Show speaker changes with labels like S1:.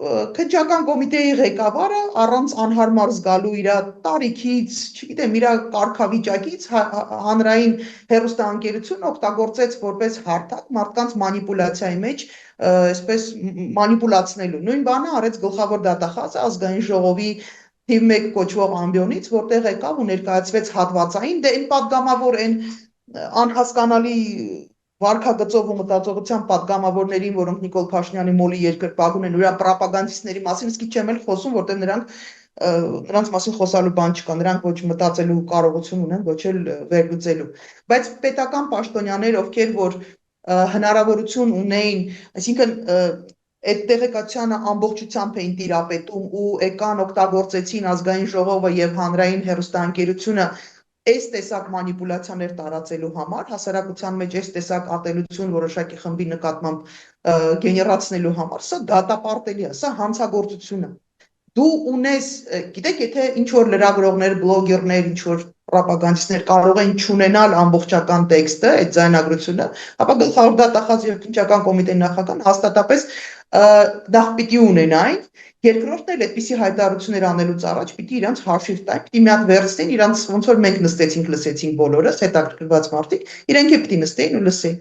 S1: քննչական կոմիտեի ղեկավարը առանց անհարմար զգալու իր տարիքից, չգիտեմ, իր կարգավիճակից հանրային հեռուստաընկերությունը օգտագործեց որպես հարթակ մարդկանց մանիպուլյացիայի մեջ, այսպես մանիպուլացնելու։ Նույն բանը արեց գլխավոր դատախազը ազգային ժողովի թիվ 1 կոչվող ամբիոնից, որտեղ եկավ ու ներկայացվեց հատվածային, դե այն падգամավոր, այն անհասկանալի վարքագծով ու մտածողության падգամավորներին, որոնք Նիկոլ Փաշինյանի մոլի երկրպագուն են, ու պրոպագանդիստների մասին իսկի չեմ էլ խոսում, որտեղ նրանց մասին խոսալու բան չկա, նրանք ոչ մտածելու կարողություն ունեն, ոչ էլ վերլուծելու։ Բայց պետական պաշտոնյաներ, ովքեր որ հնարավորություն ունեին, այսինքն այդ տեղեկատվությանը ամբողջությամբ էին տիրապետում ու եկան օգտագործեցին ազգային ժողովը եւ հանրային հեռուստաընկերությունը այս տեսակ մանիպուլյացիաներ տարածելու համար, հասարակության մեջ այս տեսակ ատելություն որոշակի խմբի նկատմամբ գեներացնելու համար, սա դատապարտելի է, սա հանցագործություն է։ Դու ունես, գիտեք, եթե ինչ որ լրագրողներ, բլոգերներ, ինչ որ պրոպագանդիստներ կարող են չունենալ ամբողջական տեքստը, այդ ձայնագրությունը, ապա գլխավոր դատախազ եւ քննչական կոմիտեի նախագահան հաստատապես նախ պիտի ունենային, երկրորդն էլ այդպիսի հայտարարություններ անելուց առաջ պիտի իրանց հաշիվ տային, պիտի մի հատ վերցնեն, իրանց ոնց որ մենք նստեցինք, լսեցինք բոլորս, հետաքրքրված մարդիկ, իրենք էլ պիտի նստեին ու լսեին։